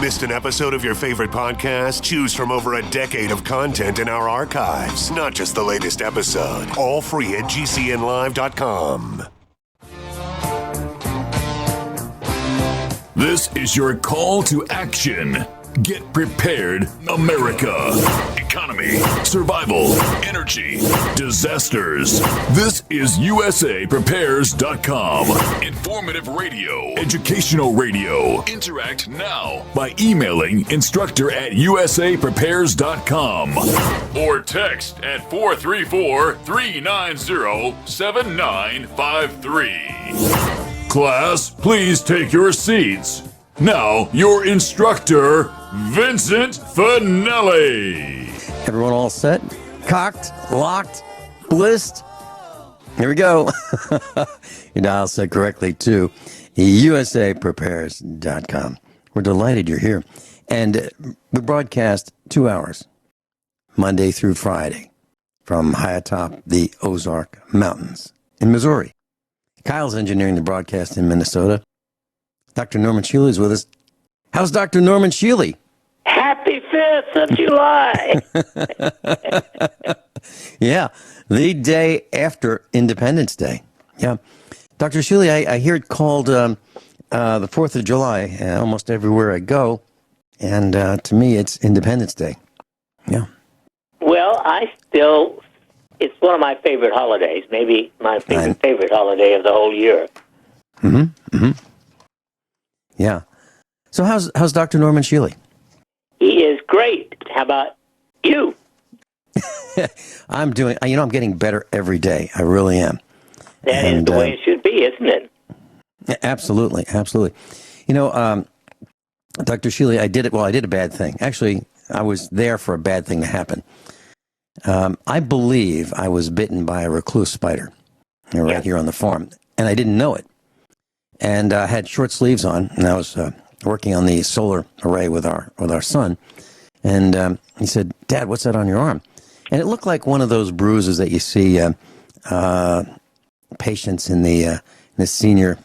Missed an episode of your favorite podcast? Choose from over a decade of content in our archives, not just the latest episode. All free at GCNlive.com. This is your call to action. Get prepared, America. Economy, survival, energy, disasters. This is USAPrepares.com. Informative radio, educational radio. Interact now by emailing instructor@USAPrepares.com or text at 434-390-7953. Class, please take your seats. Now, your instructor, Vincent Finelli. Everyone all set? Cocked? Locked? Blissed? Here we go. Your dial set correctly to USAPrepares.com. We're delighted you're here. And we broadcast 2 hours, Monday through Friday, from high atop the Ozark Mountains in Missouri. Kyle's engineering the broadcast in Minnesota. Dr. Norman Shealy is with us. How's Dr. Norman Shealy? Happy 5th of July. Yeah, the day after Independence Day. Yeah. Dr. Shealy, I hear it called the 4th of July almost everywhere I go. And to me, it's Independence Day. Yeah. Well, it's one of my favorite holidays, maybe my favorite holiday of the whole year. Mm-hmm. Mm-hmm. Yeah. So how's Dr. Norman Shealy? He is great. How about you? I'm getting better every day. I really am. That is the way it should be, isn't it? Absolutely. Absolutely. Dr. Shealy, I did a bad thing. Actually, I was there for a bad thing to happen. I believe I was bitten by a recluse spider right here on the farm, and I didn't know it. And I had short sleeves on, and I was working on the solar array with our son. And he said, "Dad, what's that on your arm?" And it looked like one of those bruises that you see patients in the senior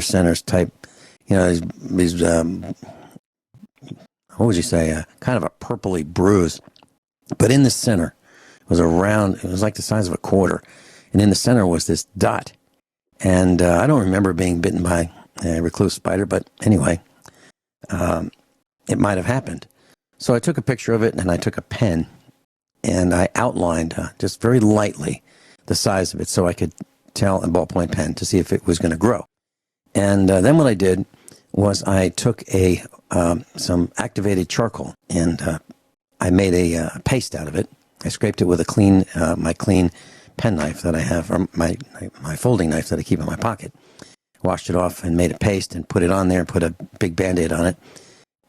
centers type. These what would you say? Kind of a purpley bruise, but in the center was a round. It was like the size of a quarter, and in the center was this dot. And I don't remember being bitten by a recluse spider, but anyway, it might have happened. So I took a picture of it, and I took a pen, and I outlined just very lightly the size of it so I could tell, a ballpoint pen, to see if it was going to grow. And then what I did was I took some activated charcoal, and I made a paste out of it. I scraped it with my clean penknife that I have, or my folding knife that I keep in my pocket. Washed it off and made a paste and put it on there, put a big Band-Aid on it,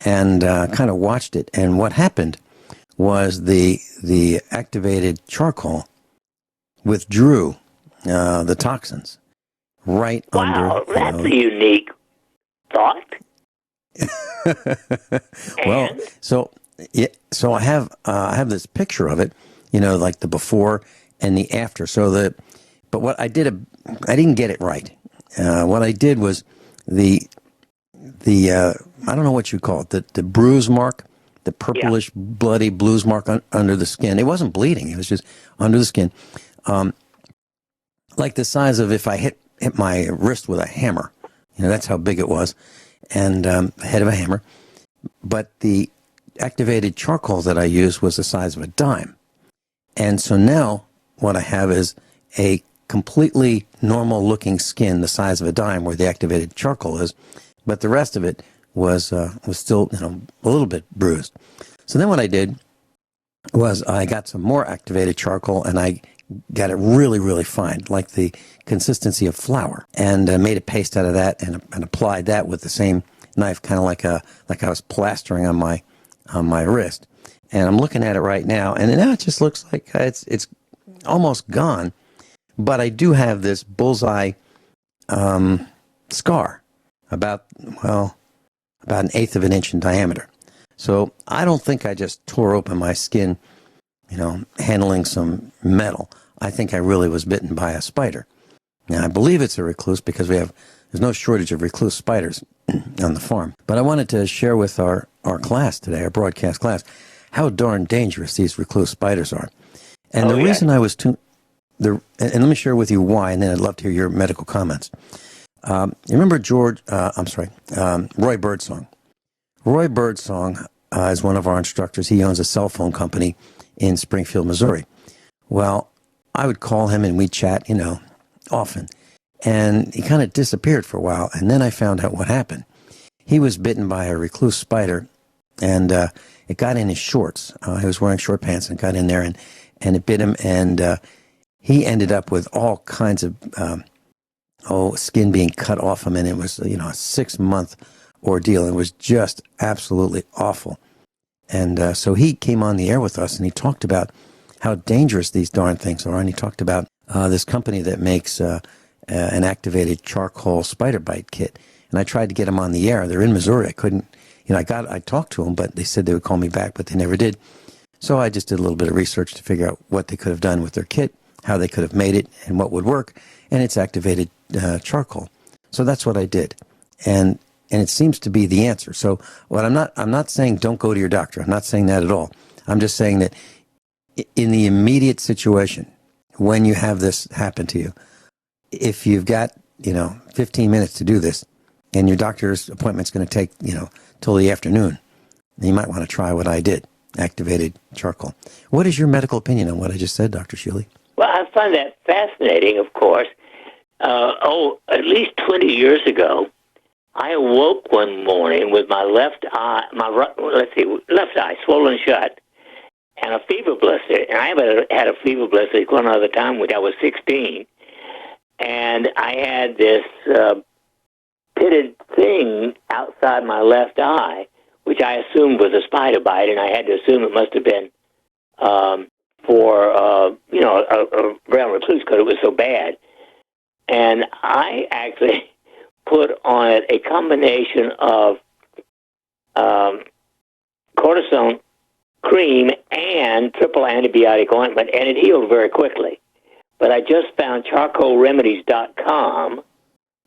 and kind of watched it. And what happened was the activated charcoal withdrew the toxins right under. Wow, that's a unique thought. Well, so I have this picture of it, like the before and the after. But what I did, I didn't get it right. What I did was the I don't know what you call it, the bruise mark, the purplish bloody bruise mark under the skin. It wasn't bleeding; it was just under the skin, like the size of if I hit my wrist with a hammer. That's how big it was, and the head of a hammer. But the activated charcoal that I used was the size of a dime, and so now what I have is a completely normal-looking skin the size of a dime where the activated charcoal is, but the rest of it was still a little bit bruised. So then what I did was I got some more activated charcoal, and I got it really, really fine, like the consistency of flour, and made a paste out of that and applied that with the same knife, kind of like I was plastering on my wrist. And I'm looking at it right now, and now it just looks like it's almost gone, but I do have this bullseye scar about 1/8 of an inch in diameter. So I don't think I just tore open my skin, handling some metal. I think I really was bitten by a spider. Now I believe it's a recluse because we have there's no shortage of recluse spiders on the farm. But I wanted to share with our class today, our broadcast class, how darn dangerous these recluse spiders are. And the reason I was and let me share with you why, and then I'd love to hear your medical comments. You remember Roy Birdsong? Roy Birdsong is one of our instructors. He owns a cell phone company in Springfield, Missouri. Well, I would call him and we'd chat, often. And he kind of disappeared for a while, and then I found out what happened. He was bitten by a recluse spider, and it got in his shorts. He was wearing short pants and got in there, and it bit him, and he ended up with all kinds of skin being cut off him, and it was a 6-month ordeal. It was just absolutely awful. And so he came on the air with us, and he talked about how dangerous these darn things are, and he talked about this company that makes an activated charcoal spider bite kit. And I tried to get him on the air. They're in Missouri. I couldn't, I talked to them, but they said they would call me back, but they never did. So I just did a little bit of research to figure out what they could have done with their kit, how they could have made it, and what would work. And it's activated charcoal. So that's what I did. And it seems to be the answer. So what I'm not saying don't go to your doctor. I'm not saying that at all. I'm just saying that in the immediate situation, when you have this happen to you, if you've got, 15 minutes to do this, and your doctor's appointment's going to take, till the afternoon, then you might want to try what I did, activated charcoal. What is your medical opinion on what I just said, Dr. Shealy? Well, I find that fascinating, of course. At least 20 years ago, I awoke one morning with my left eye swollen shut, and a fever blister. And I haven't had a fever blister one other time when I was 16. And I had this pitted thing outside my left eye, which I assumed was a spider bite, and I had to assume it must have been for a brown recluse because it was so bad. And I actually put on it a combination of cortisone cream and triple antibiotic ointment, and it healed very quickly. But I just found charcoalremedies.com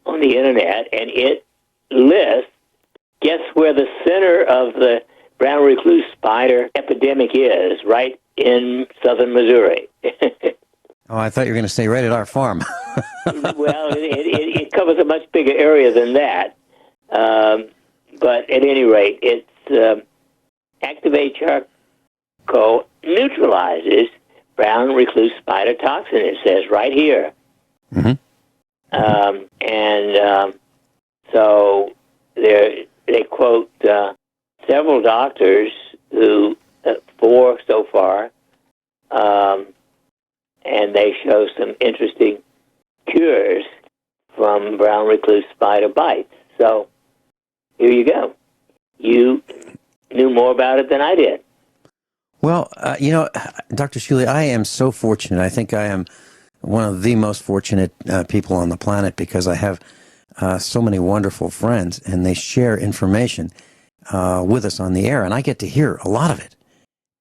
on the internet, and it lists, guess where the center of the brown recluse spider epidemic is, right in southern Missouri. Oh, I thought you were going to say right at our farm. Well, it covers a much bigger area than that. But at any rate, it's activated charcoal neutralizes brown recluse spider toxin, it says right here. Mm-hmm. So they quote several doctors who, 4 so far, and they show some interesting cures from brown recluse spider bites. So here you go. You knew more about it than I did. Well, Dr. Shealy, I am so fortunate. I think I am one of the most fortunate people on the planet because I have so many wonderful friends, and they share information with us on the air, and I get to hear a lot of it.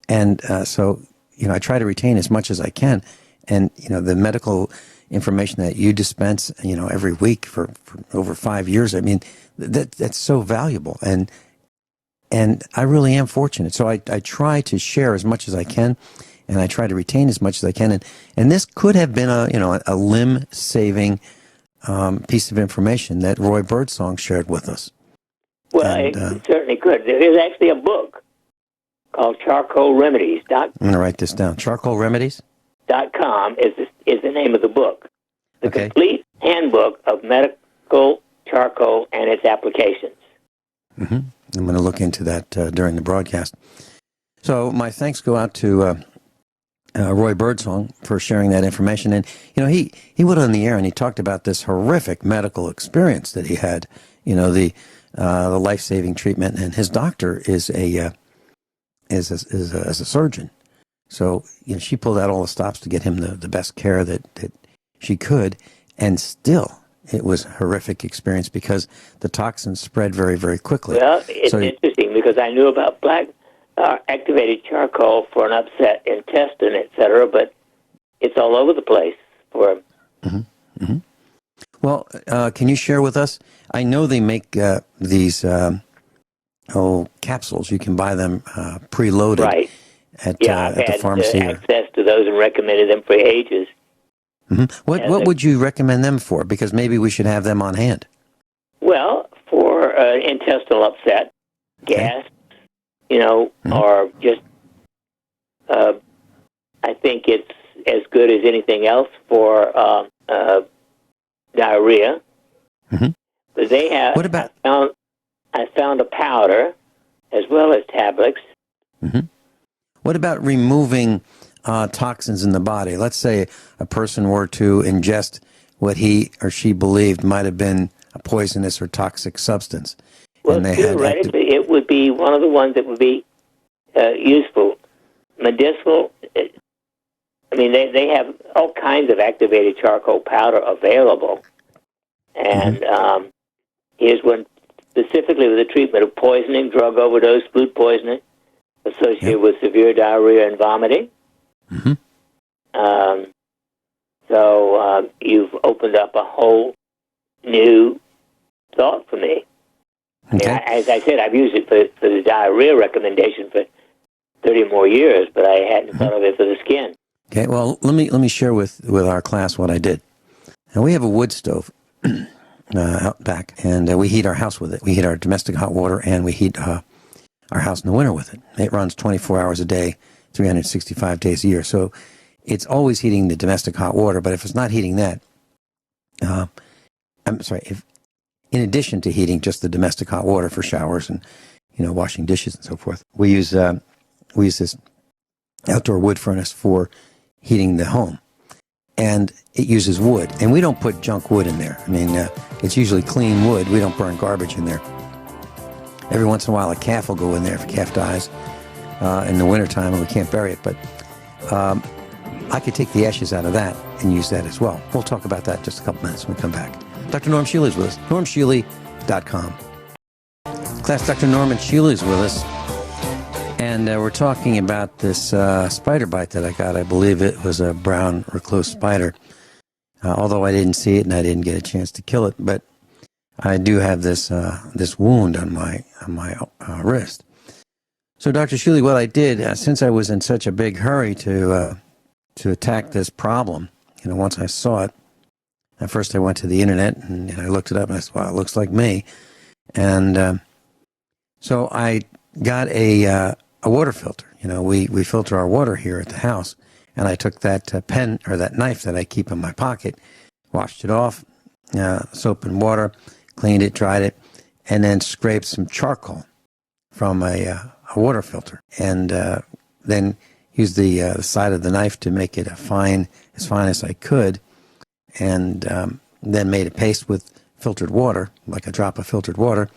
And so, I try to retain as much as I can. And, the medical information that you dispense, every week for over 5 years, I mean, that's so valuable. And I really am fortunate. So I try to share as much as I can, and I try to retain as much as I can. And this could have been a limb-saving piece of information that Roy Birdsong shared with us. Well, it certainly could. There's actually a book called Charcoal Remedies. I'm going to write this down. Charcoal Remedies? .com is the name of the book. The Complete Handbook of Medical Charcoal and Its Applications. Mm-hmm. I'm going to look into that during the broadcast. So my thanks go out to Roy Birdsong for sharing that information. And, he went on the air and he talked about this horrific medical experience that he had, the life-saving treatment. And his doctor is a surgeon. So, she pulled out all the stops to get him the best care that she could. And still, it was a horrific experience because the toxins spread very, very quickly. Well, it's interesting because I knew about activated charcoal for an upset intestine, etc., but it's all over the place for. Mm-hmm. Mm-hmm. Well, can you share with us? I know they make these capsules. You can buy them preloaded Right. at I've the had pharmacy. access to those and recommended them for ages. What would you recommend them for? Because maybe we should have them on hand. Well, for intestinal upset, gas, or just, I think it's as good as anything else for diarrhea. But they have. What about? I found a powder as well as tablets. What about removing toxins in the body? Let's say a person were to ingest what he or she believed might have been a poisonous or toxic substance. Well, and they theoretically, it would be one of the ones that would be useful. Medicinal. I mean, they have all kinds of activated charcoal powder available. And here's one specifically with the treatment of poisoning, drug overdose, food poisoning associated with severe diarrhea and vomiting. So you've opened up a whole new thought for me. Okay. As I said, I've used it for the diarrhea recommendation for 30 more years, but I hadn't thought of it for the skin. Okay, well, let me share with our class what I did. Now, we have a wood stove out back, and we heat our house with it. We heat our domestic hot water, and we heat our house in the winter with it. It runs 24 hours a day, 365 days a year. So it's always heating the domestic hot water, but if it's not heating that, in addition to heating just the domestic hot water for showers and, washing dishes and so forth, we use this outdoor wood furnace for heating the home. And it uses wood. And we don't put junk wood in there. I mean, it's usually clean wood. We don't burn garbage in there. Every once in a while, a calf will go in there if a calf dies in the wintertime and we can't bury it. But I could take the ashes out of that and use that as well. We'll talk about that in just a couple minutes when we come back. Dr. Norm Shealy is with us. NormShealy.com. Class, Dr. Norman Shealy is with us. And we're talking about this spider bite that I got. I believe it was a brown recluse spider. Although I didn't see it and I didn't get a chance to kill it, but I do have this wound on my wrist. So, Dr. Shealy, what I did, since I was in such a big hurry to attack this problem, once I saw it, at first I went to the internet and I looked it up and I said, "Wow, it looks like me." And so I got a water filter. We filter our water here at the house, and I took that pen or that knife that I keep in my pocket, washed it off, soap and water, cleaned it, dried it, and then scraped some charcoal from a water filter, and then used the side of the knife to make it as fine as I could, and then made a paste with filtered water, like a drop of filtered water,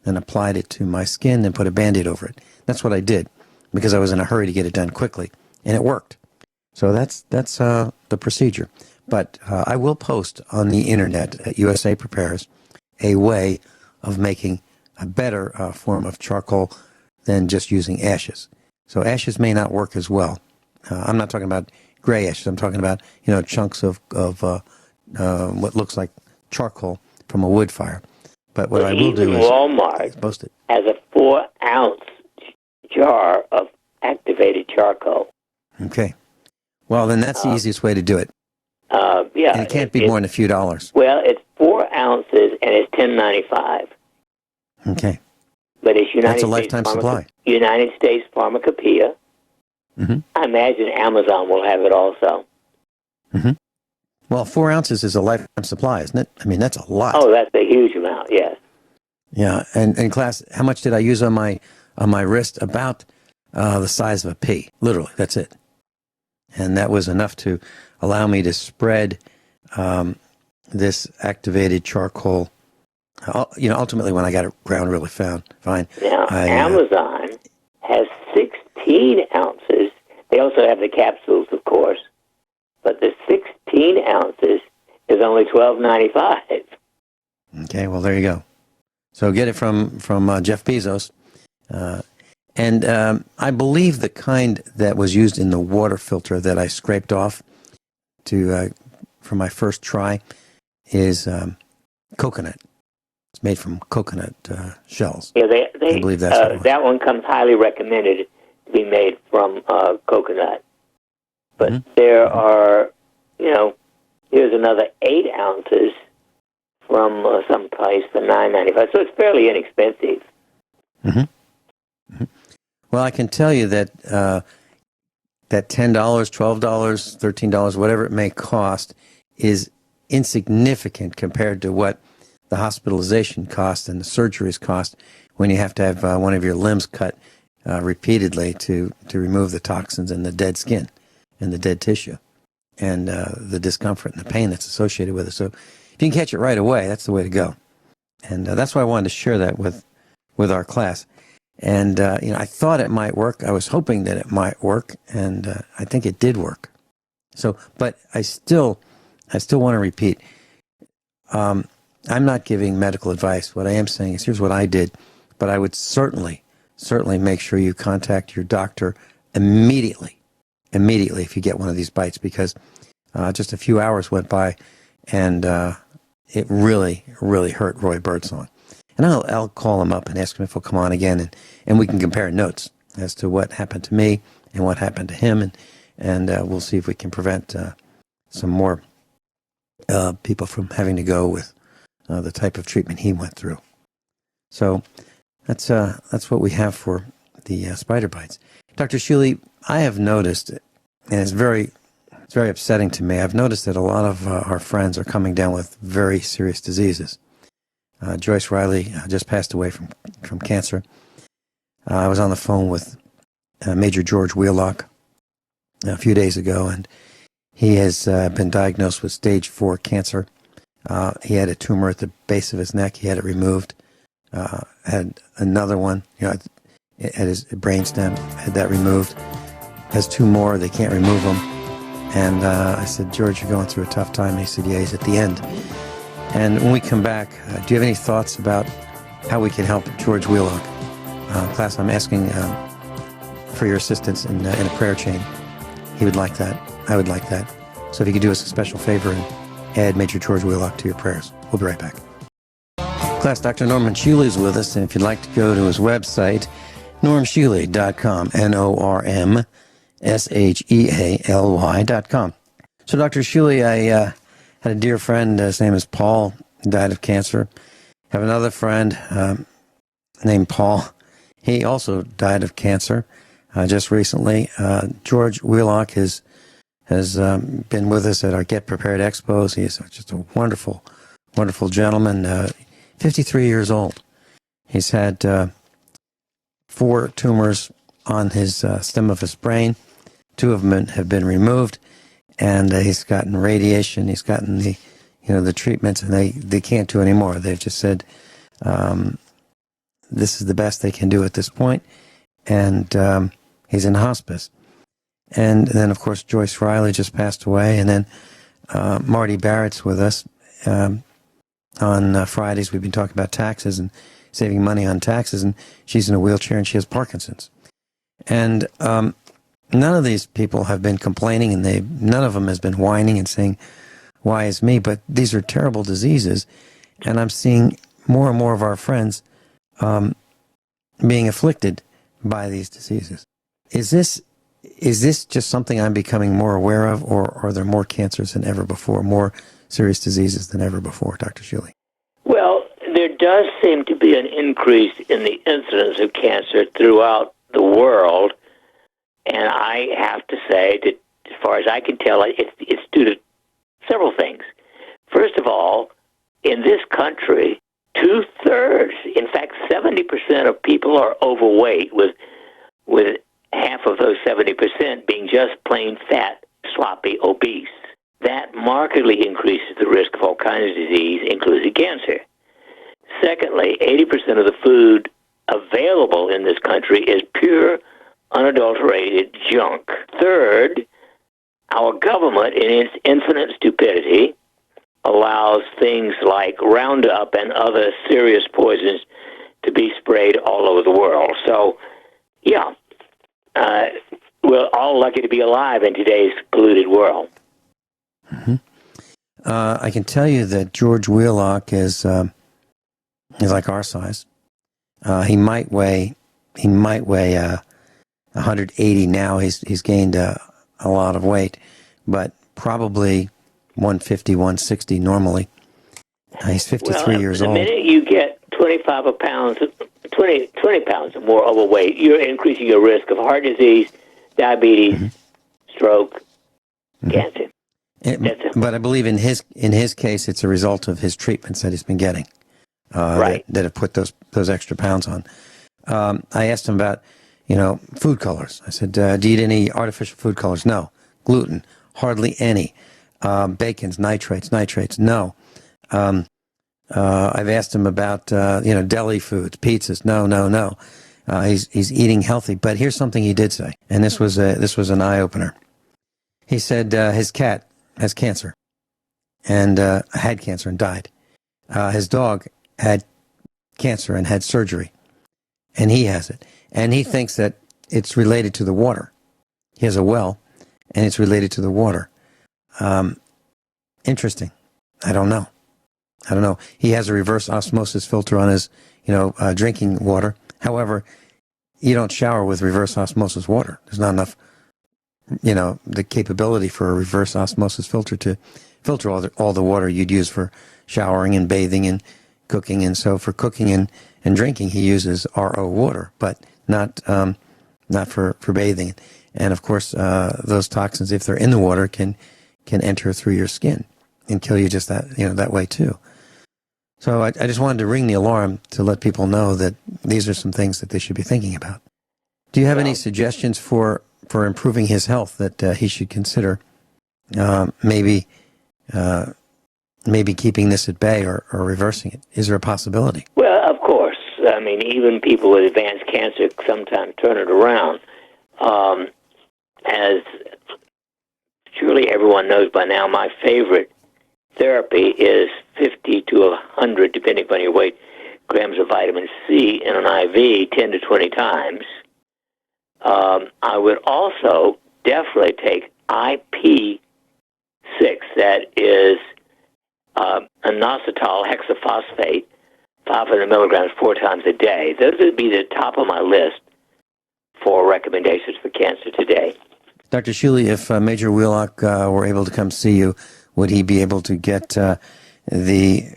then applied it to my skin and put a Band-Aid over it. That's what I did because I was in a hurry to get it done quickly, and it worked. So that's the procedure. But I will post on the internet at USA Prepares a way of making a better form of charcoal than just using ashes. So ashes may not work as well. I'm not talking about gray ashes. I'm talking about chunks of what looks like charcoal from a wood fire. But what I will do is Walmart post it. Has a 4-ounce jar of activated charcoal. Okay. Well, then that's the easiest way to do it. Yeah, and it can't be more than a few dollars. Well, it's 4 ounces and it's $10.95. Okay. But it's That's a lifetime supply. United States Pharmacopoeia. I imagine Amazon will have it also. Well, 4 ounces is a lifetime supply, isn't it? I mean, that's a lot. Oh, that's a huge amount. Yes. Yeah. And in class, how much did I use on my wrist? About the size of a pea. Literally, that's it. And that was enough to allow me to spread this activated charcoal. Ultimately, when I got it ground really fine. Now, Amazon has 16 ounces. They also have the capsules, of course. But the 16 ounces is only $12.95. Okay, well, there you go. So get it from Jeff Bezos. And I believe the kind that was used in the water filter that I scraped off for my first try is coconut. It's made from coconut shells. Yeah, I believe that's what it was. that one comes highly recommended to be made from coconut. But there are, here's another 8 ounces from some place for $9.95. So it's fairly inexpensive. Well, I can tell you that that $10, $12, $13, whatever it may cost, is insignificant compared to what the hospitalization cost and the surgeries cost when you have to have one of your limbs cut repeatedly to remove the toxins and the dead skin and the dead tissue and the discomfort and the pain that's associated with it. So if you can catch it right away, that's the way to go. And that's why I wanted to share that with our class. And, I thought it might work. I was hoping that it might work, and I think it did work. So, but I still want to repeat, I'm not giving medical advice. What I am saying is, here's what I did, but I would certainly make sure you contact your doctor immediately if you get one of these bites, because just a few hours went by, and it really hurt Roy Birdsong. And I'll call him up and ask him if he'll come on again, and we can compare notes as to what happened to me and what happened to him, and we'll see if we can prevent some more people from having to go with the type of treatment he went through. So that's what we have for the spider bites. Dr. Shealy, I have noticed, and it's very upsetting to me, I've noticed that a lot of our friends are coming down with very serious diseases. Joyce Riley just passed away from cancer. I was on the phone with Major George Wheelock a few days ago, and he has been diagnosed with stage 4 cancer. He had a tumor at the base of his neck. He had it removed. Had another one, at his brainstem, had that removed. Has 2 more. They can't remove them. And I said, George, you're going through a tough time. And he said, yeah, he's at the end. And when we come back, do you have any thoughts about how we can help George Wheelock? Class, I'm asking for your assistance in a prayer chain. He would like that. I would like that. So if you could do us a special favor and add Major George Wheelock to your prayers. We'll be right back. Class, Dr. Norman Shealy is with us, and if you'd like to go to his website, normshealy.com, NORMSHEALY.com. So, Dr. Shealy, I had a dear friend, his name is Paul, who died of cancer. I have another friend named Paul. He also died of cancer just recently. George Wheelock has been with us at our Get Prepared Expos. He is just a wonderful, wonderful gentleman, 53 years old. He's had 4 tumors on his stem of his brain. 2 of them have been removed. And he's gotten radiation. He's gotten the treatments, and they can't do any more. They've just said this is the best they can do at this point, and he's in hospice. And then, of course, Joyce Riley just passed away, and then Marty Barrett's with us on Fridays. We've been talking about taxes and saving money on taxes, and she's in a wheelchair and she has Parkinson's. And none of these people have been complaining, and none of them has been whining and saying, why is me? But these are terrible diseases, and I'm seeing more and more of our friends being afflicted by these diseases. Is this just something I'm becoming more aware of, or are there more cancers than ever before, more serious diseases than ever before, Dr. Shealy? Well, there does seem to be an increase in the incidence of cancer throughout the world. And I have to say that, as far as I can tell, it's due to several things. First of all, in this country, 2/3, in fact, 70% of people are overweight, with half of those 70% being just plain fat, sloppy, obese. That markedly increases the risk of all kinds of disease, including cancer. Secondly, 80% of the food available in this country is pure, unadulterated junk. Third, our government, in its infinite stupidity, allows things like Roundup and other serious poisons to be sprayed all over the world. So, yeah, we're all lucky to be alive in today's polluted world. Mm-hmm. I can tell you that George Wheelock is like our size. He might weigh 180 now. He's gained a lot of weight, but probably 150, 160 normally. He's 53 years old. The minute you get 20 pounds or more overweight, you're increasing your risk of heart disease, diabetes, stroke, cancer. But I believe in his case, it's a result of his treatments that he's been getting, right? That have put those extra pounds on. I asked him about, food colors. I said, do you eat any artificial food colors? No. Gluten? Hardly any. Bacons, nitrates? No. I've asked him about, deli foods, pizzas. No. He's eating healthy. But here's something he did say, and this was an eye opener. He said his cat has cancer, and had cancer and died. His dog had cancer and had surgery, and he has it. And he thinks that it's related to the water. He has a well, and it's related to the water. Interesting. I don't know. He has a reverse osmosis filter on his, drinking water. However, you don't shower with reverse osmosis water. There's not enough, the capability for a reverse osmosis filter to filter all the water you'd use for showering and bathing and cooking. And so for cooking and drinking, he uses RO water, but not for bathing. And of course, those toxins, if they're in the water, can enter through your skin and kill you just that way too. So I just wanted to ring the alarm to let people know that these are some things that they should be thinking about. Do you have any suggestions for improving his health that he should consider? Maybe keeping this at bay or reversing it. Is there a possibility? Well, of course. I mean, even people with advanced cancer sometimes turn it around. As surely everyone knows by now, my favorite therapy is 50 to 100, depending upon your weight, grams of vitamin C in an IV 10 to 20 times. I would also definitely take IP6, that is inositol hexaphosphate, 500 milligrams 4 times a day. Those would be the top of my list for recommendations for cancer today. Dr. Shealy, if Major Wheelock were able to come see you, would he be able to get the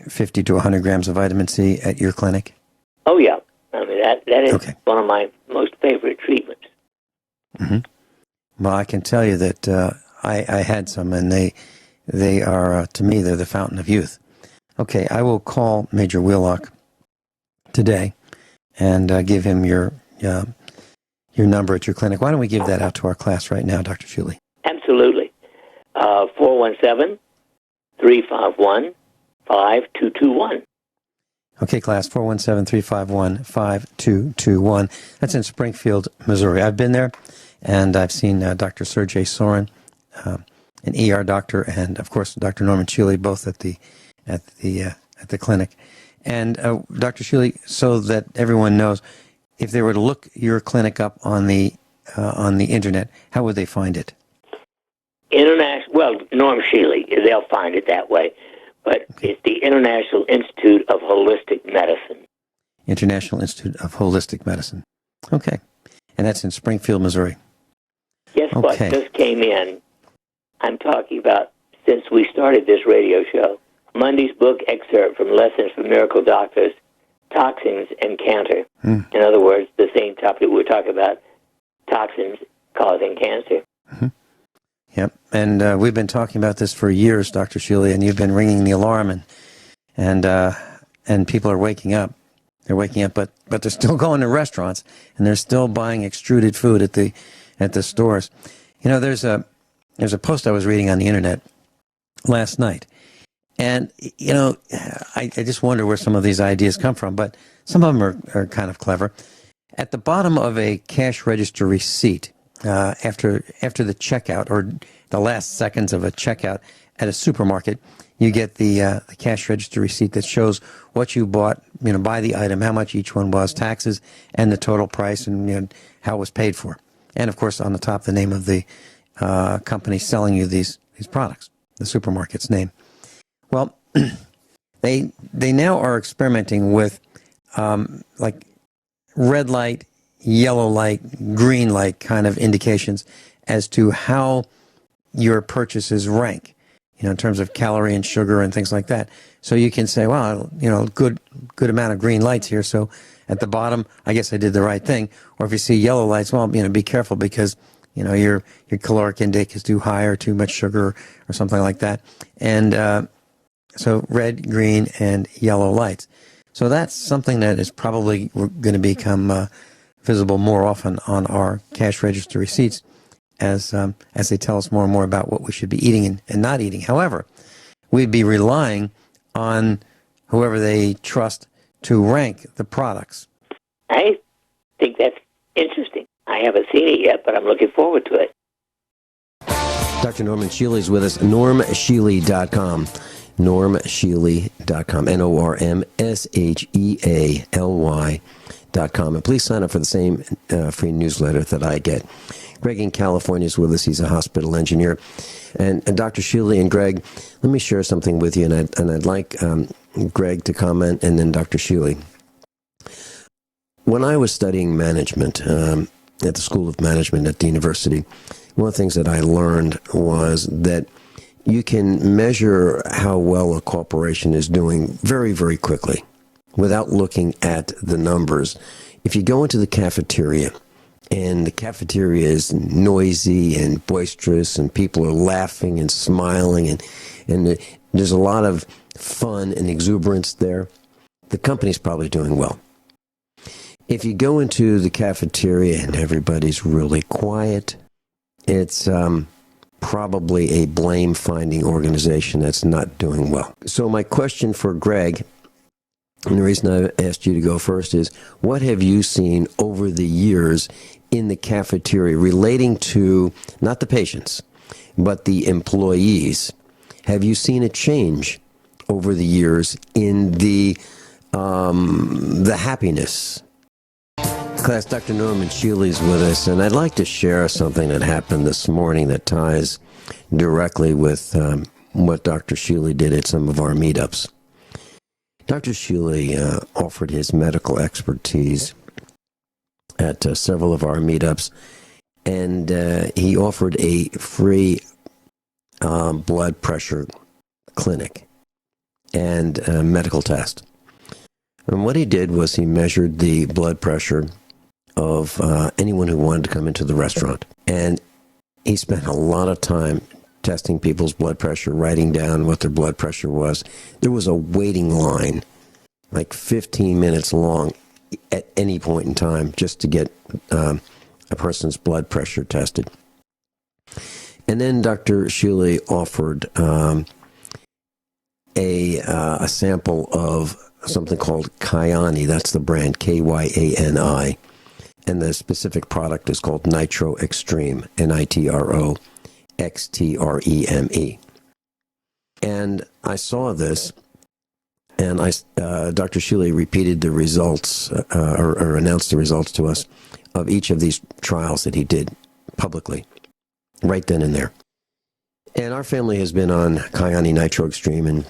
50 to 100 grams of vitamin C at your clinic? Oh, yeah. I mean, that is one of my most favorite treatments. Mm-hmm. Well, I can tell you that I had some, and they are, to me, they're the fountain of youth. Okay, I will call Major Wheelock today and give him your number at your clinic. Why don't we give that out to our class right now, Dr. Shealy? Absolutely. 417-351-5221. Okay, class, 417-351-5221. That's in Springfield, Missouri. I've been there, and I've seen Dr. Sergey Sorin, an ER doctor, and, of course, Dr. Norman Shealy, both at the clinic. And, Dr. Shealy, so that everyone knows, if they were to look your clinic up on the Internet, how would they find it? Norm Shealy, they'll find it that way. But it's the International Institute of Holistic Medicine. International Institute of Holistic Medicine. Okay. And that's in Springfield, Missouri. Guess what just came in? I'm talking about, since we started this radio show, Monday's book excerpt from Lessons from Miracle Doctors, Toxins and Cancer. In other words, the same topic we were talking about, toxins causing cancer. Mm-hmm. Yep, and we've been talking about this for years, Dr. Shealy, and you've been ringing the alarm, and people are waking up. They're waking up, but they're still going to restaurants, and they're still buying extruded food at the stores. There's a post I was reading on the Internet last night, and I just wonder where some of these ideas come from, but some of them are kind of clever. At the bottom of a cash register receipt, after the checkout or the last seconds of a checkout at a supermarket, you get the cash register receipt that shows what you bought, by the item, how much each one was, taxes, and the total price, and how it was paid for. And of course, on the top, the name of the company selling you these products, the supermarket's name. Well, they now are experimenting with like red light, yellow light, green light kind of indications as to how your purchases rank, in terms of calorie and sugar and things like that. So you can say, well, good amount of green lights here. So at the bottom, I guess I did the right thing. Or if you see yellow lights, well, be careful because, your caloric intake is too high or too much sugar or something like that. And so red, green, and yellow lights. So that's something that is probably going to become visible more often on our cash register receipts as they tell us more and more about what we should be eating and not eating. However, we'd be relying on whoever they trust to rank the products. I think that's interesting. I haven't seen it yet, but I'm looking forward to it. Dr. Norman Shealy is with us, normshealy.com. normshealy.com, normshealy.com. And please sign up for the same free newsletter that I get. Greg in California is with us. He's a hospital engineer. And Dr. Shealy and Greg, let me share something with you, and I'd like Greg to comment, and then Dr. Shealy. When I was studying management at the School of Management at the university, one of the things that I learned was that you can measure how well a corporation is doing very, very quickly without looking at the numbers. If you go into the cafeteria, and the cafeteria is noisy and boisterous, and people are laughing and smiling, and there's a lot of fun and exuberance there, the company's probably doing well. If you go into the cafeteria and everybody's really quiet, it's probably a blame-finding organization that's not doing well. So my question for Greg, and the reason I asked you to go first, is what have you seen over the years in the cafeteria relating to not the patients, but the employees? Have you seen a change over the years in the happiness? Class, Dr. Norman Shealy is with us, and I'd like to share something that happened this morning that ties directly with what Dr. Shealy did at some of our meetups. Dr. Shealy offered his medical expertise at several of our meetups, and he offered a free blood pressure clinic and medical test. And what he did was he measured the blood pressure of anyone who wanted to come into the restaurant. And he spent a lot of time testing people's blood pressure, writing down what their blood pressure was. There was a waiting line, like 15 minutes long at any point in time, just to get a person's blood pressure tested. And then Dr. Shealy offered a sample of something called Kyani. That's the brand, Kyani. And the specific product is called Nitro Extreme, NITRO XTREME. And I saw this, and Dr. Shealy repeated the results, or announced the results to us of each of these trials that he did publicly, right then and there. And our family has been on Kyani Nitro Extreme and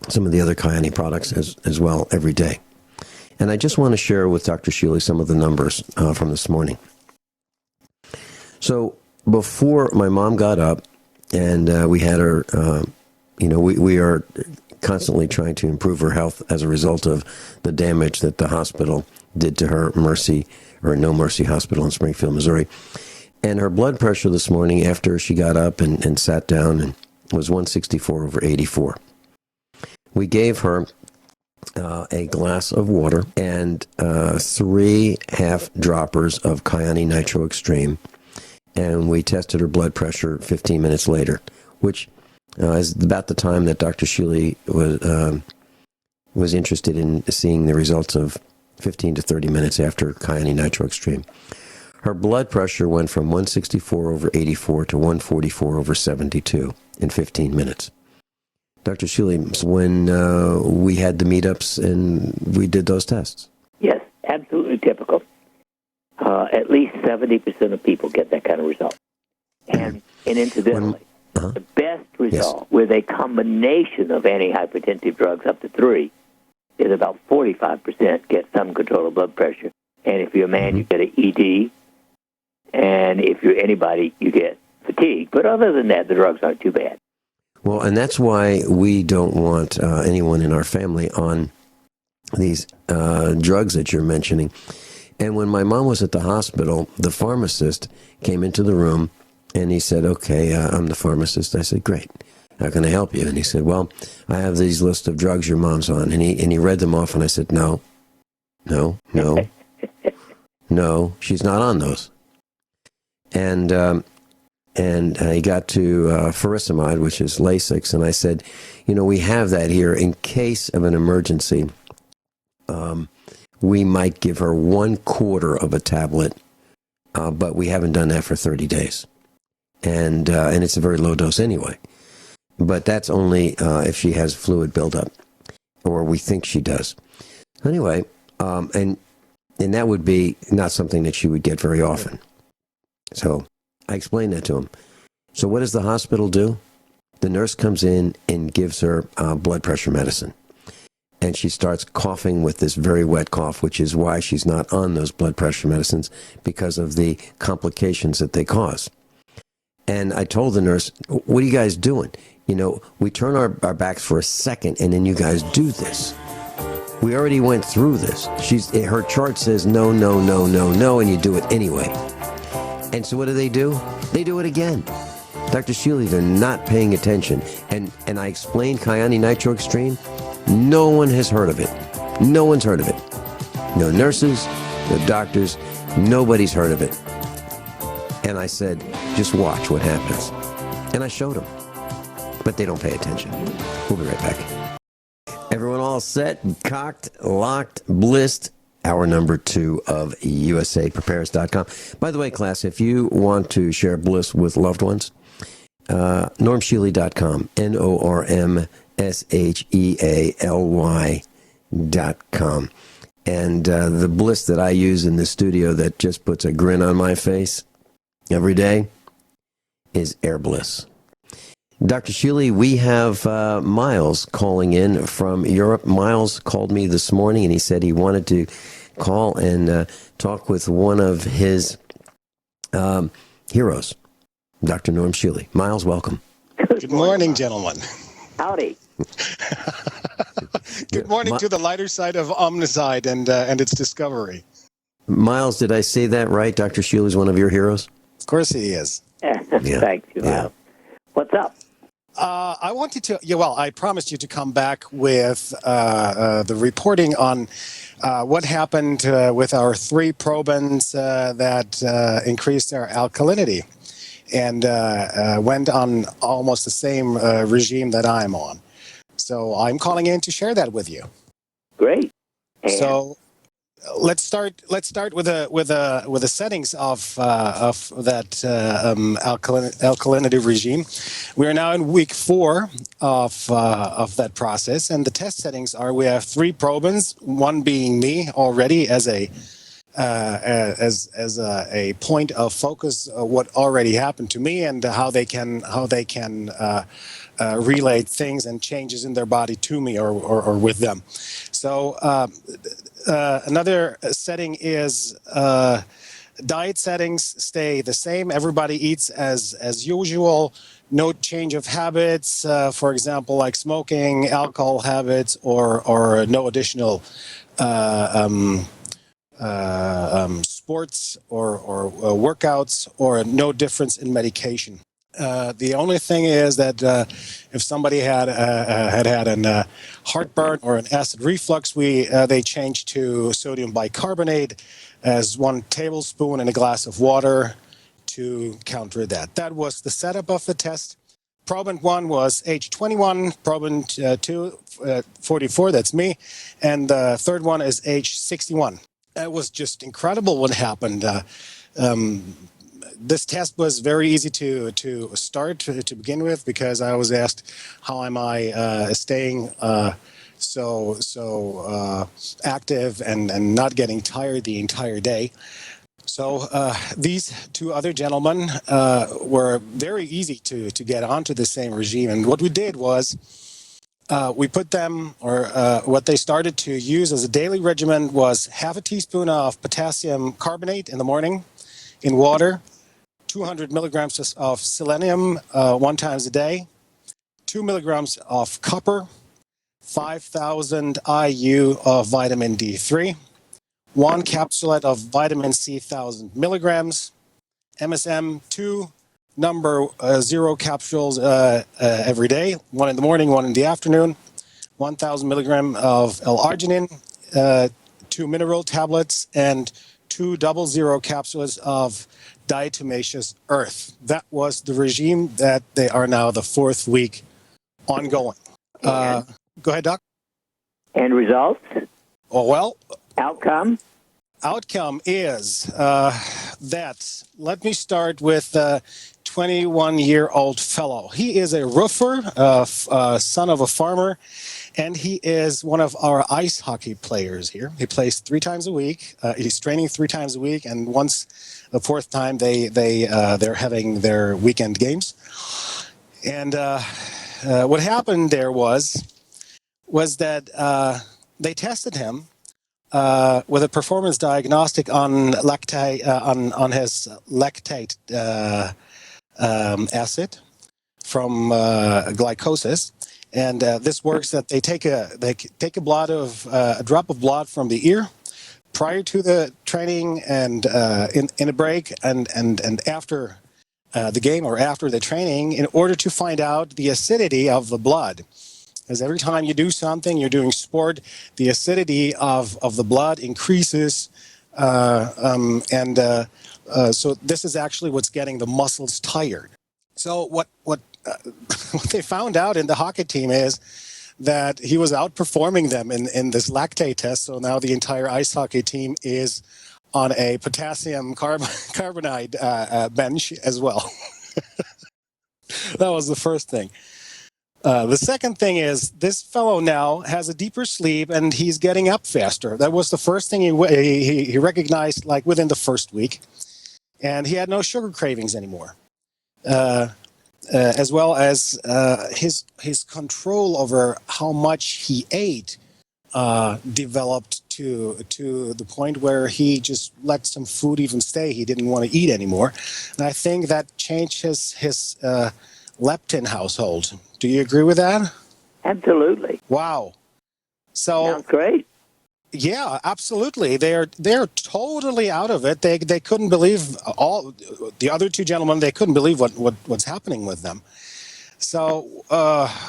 some of the other Kyani products as well every day. And I just want to share with Dr. Shealy some of the numbers from this morning. So before my mom got up, and we had her, we are constantly trying to improve her health as a result of the damage that the hospital did to her, No Mercy Hospital in Springfield, Missouri. And her blood pressure this morning after she got up and sat down and was 164/84. We gave her a glass of water and 3 half droppers of Kyani Nitro Extreme, and we tested her blood pressure 15 minutes later, which is about the time that Dr. Shealy was interested in seeing the results of 15 to 30 minutes after Kyani Nitro Extreme. Her blood pressure went from 164/84 to 144/72 in 15 minutes. Dr. Shealy, when we had the meetups and we did those tests. Yes, absolutely typical. At least 70% of people get that kind of result. And incidentally, the best Lexaprazole, with a combination of antihypertensive drugs up to 3, is about 45% get some control of blood pressure. And if you're a man, you get an ED. And if you're anybody, you get fatigue. But other than that, the drugs aren't too bad. Well, and that's why we don't want anyone in our family on these drugs that you're mentioning. And when my mom was at the hospital, the pharmacist came into the room and he said, okay, I'm the pharmacist. I said, great. How can I help you? And he said, well, I have these list of drugs your mom's on. And he read them off, and I said, no, she's not on those. And he got to furosemide, which is Lasix, and I said, we have that here in case of an emergency. We might give her 1/4 of a tablet, but we haven't done that for 30 days. And it's a very low dose anyway. But that's only if she has fluid buildup, or we think she does. Anyway, and that would be not something that she would get very often. So I explained that to him. So what does the hospital do? The nurse comes in and gives her blood pressure medicine. And she starts coughing with this very wet cough, which is why she's not on those blood pressure medicines, because of the complications that they cause. And I told the nurse, what are you guys doing? We turn our backs for a second, and then you guys do this. We already went through this. Her chart says no, and you do it anyway. And so what do? They do it again. Dr. Shealy, they're not paying attention. And I explained Kyani Nitro Extreme. No one has heard of it. No one's heard of it. No nurses, no doctors, nobody's heard of it. And I said, just watch what happens. And I showed them. But they don't pay attention. We'll be right back. Everyone all set, cocked, locked, blissed. Hour number 2 of USAPrepares.com. By the way, class, if you want to share bliss with loved ones, normshealy.com, NORMSHEALY.com. And the bliss that I use in the studio that just puts a grin on my face every day is Air Bliss. Dr. Shealy, we have Miles calling in from Europe. Miles called me this morning, and he said he wanted to call and talk with one of his heroes, Dr. Norm Shealy. Miles, welcome. Good morning, gentlemen. Howdy. Good morning to the lighter side of Omnicide and its discovery. Miles, did I say that right? Dr. Shealy is one of your heroes? Of course he is. Thank you. Yeah. What's up? I wanted to, I promised you to come back with the reporting on what happened with our 3 probons that increased our alkalinity and went on almost the same regime that I'm on. So I'm calling in to share that with you. Great. And so let's start with the settings of that alkalinity regime. We are now in week 4 of that process, and the test settings are: we have 3 probons, one being me already as a point of focus, what already happened to me and how they can relay things and changes in their body to me or with them. So another setting is diet settings stay the same. Everybody eats as usual. No change of habits, for example, like smoking, alcohol habits, or no additional sports or workouts, or no difference in medication. The only thing is that if somebody had an heartburn or an acid reflux, they changed to sodium bicarbonate as 1 tablespoon in a glass of water to counter that. That was the setup of the test. Proband 1 was age 21, proband 2, 44, that's me, and the third one is age 61. It was just incredible what happened. This test was very easy to start to begin with, because I was asked, how am I staying so active and not getting tired the entire day? So these two other gentlemen were very easy to get onto the same regime. And what we did was we put them, or what they started to use as a daily regimen was half a teaspoon of potassium carbonate in the morning in water, 200 milligrams of selenium 1 time a day, 2 milligrams of copper, 5,000 IU of vitamin D3, 1 capsulette of vitamin C 1,000 milligrams, MSM 2 number 0 capsules every day, 1 in the morning, 1 in the afternoon, 1,000 milligram of L-arginine, 2 mineral tablets, and 2 00 capsules of diatomaceous earth. That was the regime that they are now the 4th week ongoing. Go ahead, Doc. And results? Oh, well, Outcome? outcome is that. Let me start with a 21-year-old fellow. He is a roofer, son of a farmer, and he is one of our ice hockey players here. He plays 3 times a week. He's training 3 times a week, and once the 4th time they're having their weekend games. And what happened there was that they tested him with a performance diagnostic on lactate on his lactate acid from glycosis, and this works that they take a drop of blood from the ear prior to the training and in a break and after the game or after the training in order to find out the acidity of the blood. Because every time you do something, you're doing sport, the acidity of the blood increases. So this is actually what's getting the muscles tired. So what they found out in the hockey team is that he was outperforming them in this lactate test. So now the entire ice hockey team is on a potassium carbonide bench as well. That was the first thing. The second thing is this fellow now has a deeper sleep and he's getting up faster. That was the first thing he recognized, like within the first week, and he had no sugar cravings anymore, as well as his control over how much he ate developed to the point where he just let some food even stay. He didn't want to eat anymore, and I think that changed his leptin household. Do you agree with that? Absolutely. Wow. So Sounds great. yeah, absolutely. They're totally out of it. They couldn't believe all the other 2 gentlemen. They couldn't believe what's happening with them. So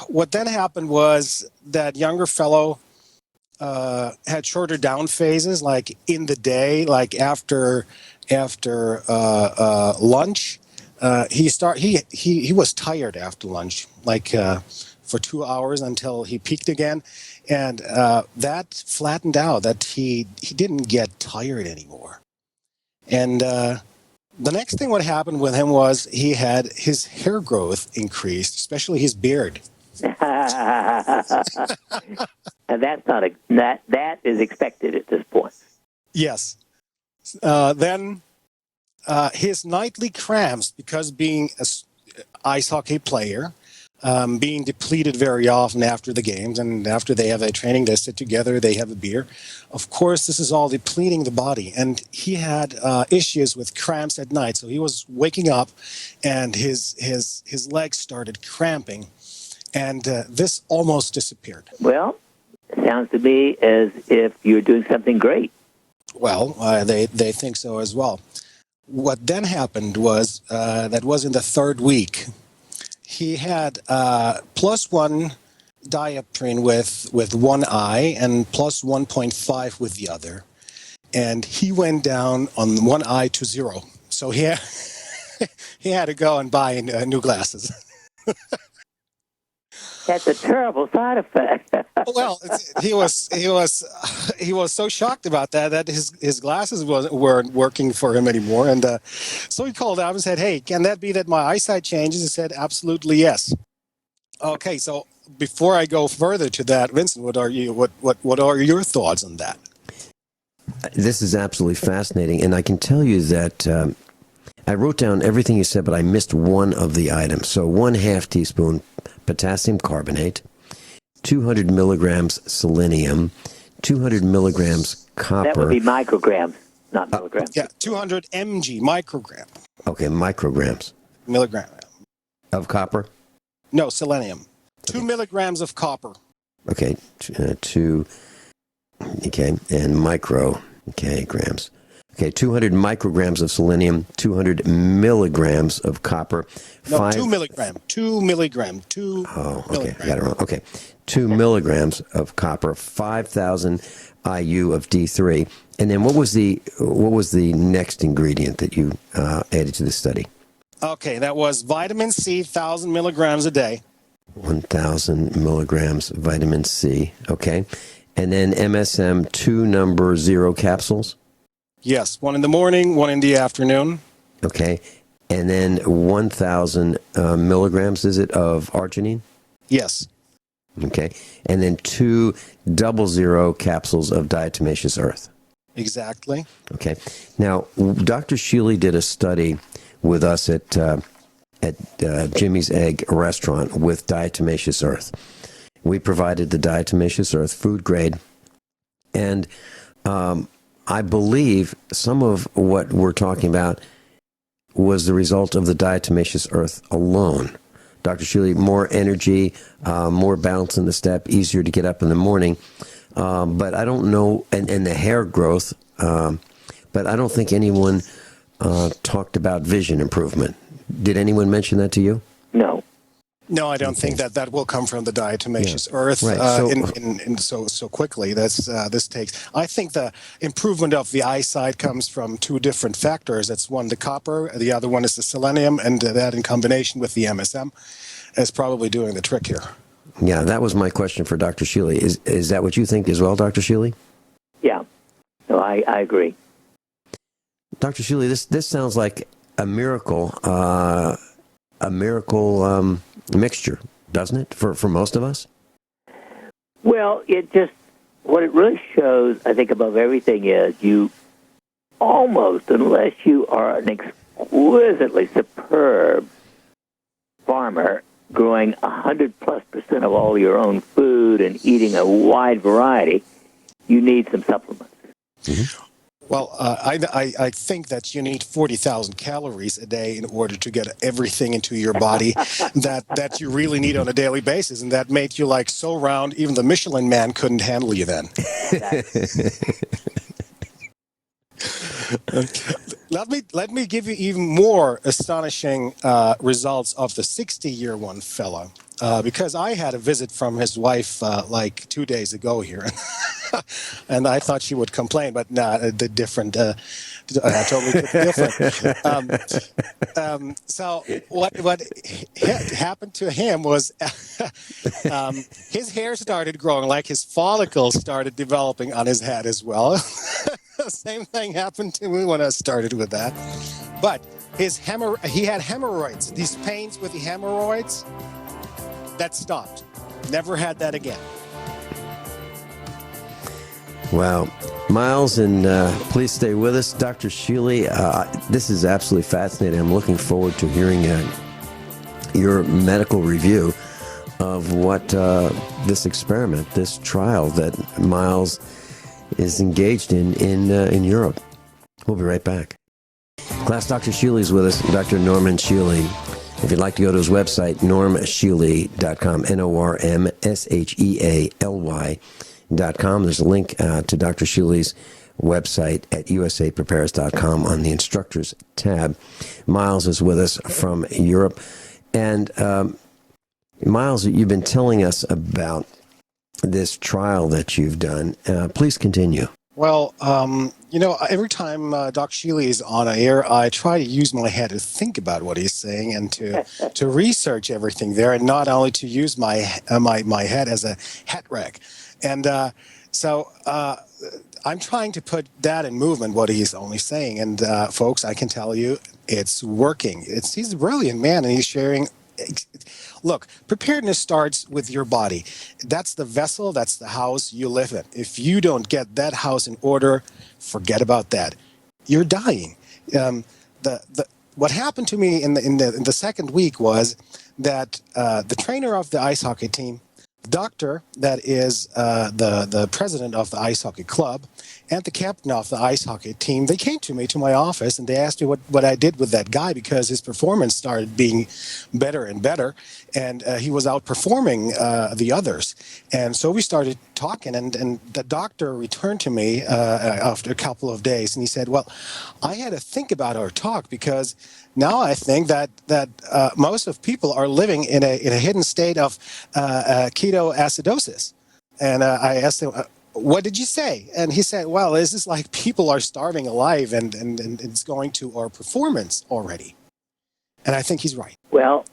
what then happened was that younger fellow had shorter down phases, like in the day, like after lunch. He was tired after lunch, like for 2 hours until he peaked again, and that flattened out. That he didn't get tired anymore. And the next thing what happened with him was he had his hair growth increased, especially his beard. And that is expected at this point. Yes. Then his nightly cramps, because being an ice hockey player, being depleted very often after the games, and after they have a training, they sit together, they have a beer. Of course, this is all depleting the body, and he had issues with cramps at night. So he was waking up, and his legs started cramping, and this almost disappeared. Well, it sounds to me as if you're doing something great. Well, they think so as well. What then happened was that was in the 3rd week. He had +1 dioptrine with one eye and +1.5 with the other, and he went down on one eye to 0. So he had to go and buy new glasses. That's a terrible side effect. Well, he was so shocked about that his glasses weren't working for him anymore, and so he called up and said, "Hey, can that be that my eyesight changes?" He said, "Absolutely, yes." Okay, so before I go further to that, Vincent, what are your thoughts on that? this is absolutely fascinating, and I can tell you that I wrote down everything you said, but I missed one of the items. So 1/2 teaspoon potassium carbonate, 200 milligrams selenium, 200 milligrams copper. That would be micrograms, not milligrams. Yeah, 200 mg, microgram. Okay, micrograms. Milligram. Of copper? No, selenium. 2 milligrams of copper. Okay, and grams. Okay, 200 micrograms of selenium, 200 milligrams of copper. No, 2 milligram. 2 milligram. 2 Oh, okay, milligram. I got it wrong. Okay, 2 milligrams of copper, 5,000 IU of D3. And then what was the next ingredient that you added to the study? Okay, that was vitamin C, 1,000 milligrams a day. 1,000 milligrams vitamin C. Okay, and then MSM 2 capsules. Yes, one in the morning, one in the afternoon. Okay, and then 1,000 milligrams, is it, of arginine? Yes. Okay, and then 2 00 capsules of diatomaceous earth. Exactly. Okay, now Dr. Shealy did a study with us at Jimmy's Egg restaurant with diatomaceous earth. We provided the diatomaceous earth food grade, and I believe some of what we're talking about was the result of the diatomaceous earth alone. Dr. Shealy, more energy, more balance in the step, easier to get up in the morning. But I don't know, and the hair growth, but I don't think anyone talked about vision improvement. Did anyone mention that to you? No. No, I don't think that will come from the diatomaceous earth Right. so quickly. This takes. I think the improvement of the eyesight comes from 2 different factors. It's one, the copper, the other one is the selenium, and that in combination with the MSM is probably doing the trick here. Yeah, that was my question for Dr. Shealy. Is that what you think as well, Dr. Shealy? Yeah. No, I agree. Dr. Shealy, this sounds like a miracle mixture, doesn't it, for most of us? Well, what it really shows, I think, above everything is you almost, unless you are an exquisitely superb farmer growing 100+% of all your own food and eating a wide variety, you need some supplements. Mm-hmm. Well, I think that you need 40,000 calories a day in order to get everything into your body that you really need on a daily basis, and that made you like so round, even the Michelin man couldn't handle you then. Let me give you even more astonishing results of the 60-year one fella, because I had a visit from his wife like 2 days ago here, and I thought she would complain, but totally different. So what happened to him was his hair started growing, like his follicles started developing on his head as well. Same thing happened to me when I started with that. But he had hemorrhoids. These pains with the hemorrhoids, that stopped. Never had that again. Wow. Miles, and please stay with us. Dr. Shealy, this is absolutely fascinating. I'm looking forward to hearing your medical review of what this experiment, this trial that Miles is engaged in Europe. We'll be right back. Class, Dr. Shealy is with us, Dr. Norman Shealy. If you'd like to go to his website, normshealy.com, NORMSHEALY.com. There's a link to Dr. Shealy's website at usaprepares.com on the instructors tab. Miles is with us from Europe. And Miles, you've been telling us about this trial that you've done. Please continue. Well, every time Doc Shealy is on air, I try to use my head to think about what he's saying and to research everything there, and not only to use my head as a hat rack. And so I'm trying to put that in movement, what he's only saying. And folks, I can tell you, it's working. He's a brilliant man, and he's sharing Look, preparedness starts with your body. That's the vessel, that's the house you live in. If you don't get that house in order, forget about that. You're dying. What happened to me in the second week was that the trainer of the ice hockey team, the doctor that is the president of the ice hockey club, and the captain of the ice hockey team, they came to me to my office and they asked me what I did with that guy, because his performance started being better and better, and he was outperforming the others. And so we started talking, and the doctor returned to me after a couple of days, and he said, well, I had to think about our talk, because now I think that most of people are living in a hidden state of ketoacidosis. And I asked him, what did you say? And he said, well, this is like people are starving alive, and it's going to our performance already. And I think he's right. Well,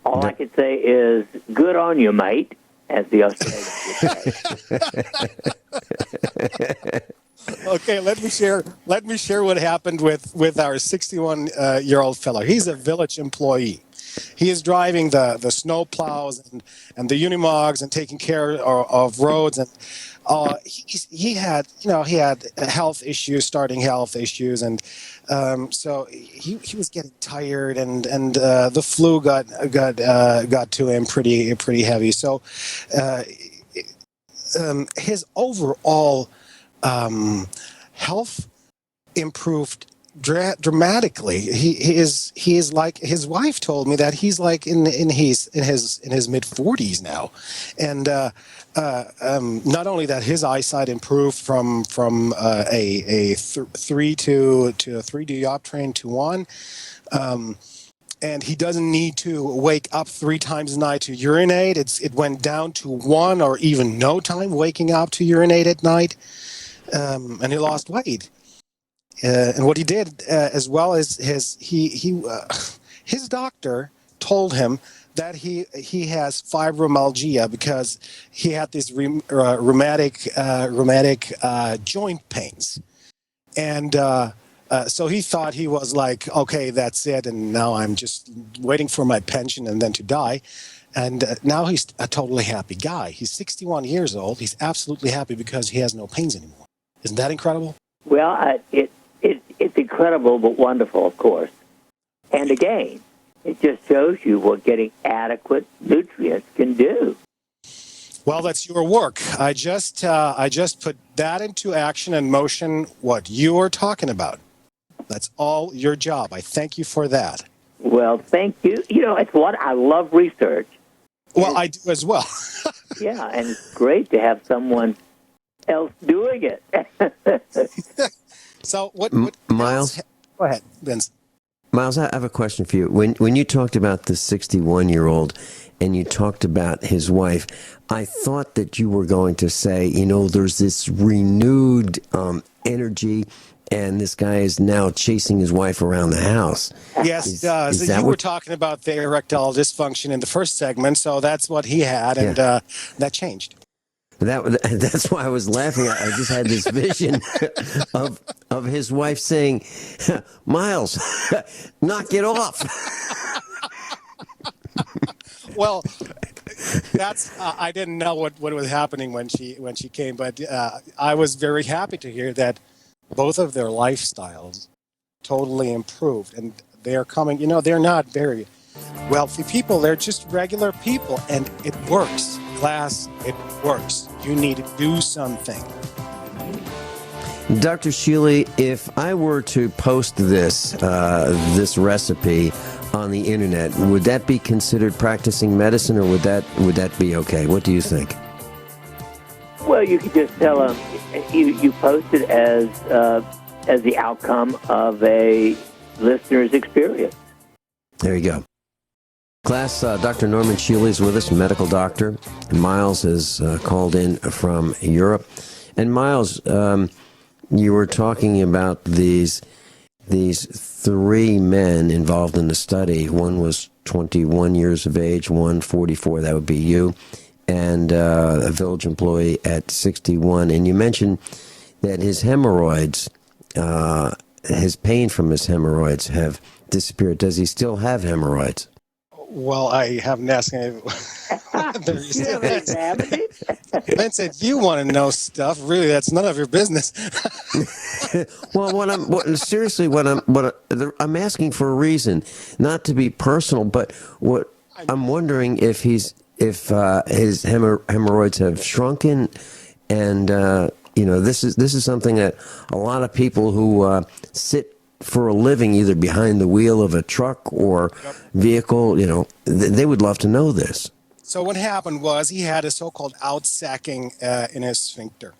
all I can say is good on you, mate, as the Australians would say. Okay, let me share what happened with our 61-year-old fellow. He's a village employee. He is driving the snow plows and the unimogs and taking care of roads, and he had health issues, starting health issues, and so he was getting tired, and the flu got to him pretty heavy. So his overall health improved dramatically. He is like, his wife told me that he's like in his mid 40s now, and not only that, his eyesight improved from a 3 to a 3 dioptrin to 1. And he doesn't need to wake up 3 times a night to urinate. It went down to 1 or even no time waking up to urinate at night. And he lost weight. And what he did, as well as his doctor told him that he has fibromyalgia, because he had these rheumatic joint pains, and so he thought he was like, okay, that's it, and now I'm just waiting for my pension and then to die. And now he's a totally happy guy. He's 61 years old. He's absolutely happy because he has no pains anymore. Isn't that incredible? Well, it's incredible, but wonderful, of course. And again, it just shows you what getting adequate nutrients can do. Well, that's your work. I just put that into action and motion, what you are talking about. That's all your job. I thank you for that. Well, thank you. It's what I love research. Well, I do as well. Yeah, and it's great to have someone else doing it. So what Miles? Go ahead, Vince. Miles, I have a question for you. When you talked about the 61-year-old and you talked about his wife, I thought that you were going to say, there's this renewed energy, and this guy is now chasing his wife around the house. Yes, he does. You were talking about the erectile dysfunction in the first segment, so that's what he had, and that changed. That's why I was laughing. I just had this vision of his wife saying, "Miles, knock it off." Well, that's I didn't know what was happening when she came, but I was very happy to hear that both of their lifestyles totally improved, and they're coming. They're not very wealthy people; they're just regular people, and it works. Class, it works. You need to do something. Dr. Shealy, if I were to post this recipe on the internet, would that be considered practicing medicine, or would that be okay? What do you think? Well, you could just tell them you post it as the outcome of a listener's experience. There you go. Class, Dr. Norman Shealy is with us, medical doctor. Miles is called in from Europe. And Miles, you were talking about these 3 men involved in the study. One was 21 years of age, one 44, that would be you, and a village employee at 61. And you mentioned that his hemorrhoids, his pain from his hemorrhoids have disappeared. Does he still have hemorrhoids? Well, I haven't asked any. You haven't examined it? Vincent, you want to know stuff. Really, that's none of your business. Well, I'm asking for a reason, not to be personal, but what I'm wondering if his hemorrhoids have shrunken, and this is something that a lot of people who sit for a living either behind the wheel of a truck or vehicle, they would love to know this. So what happened was he had a so-called outsacking in his sphincter.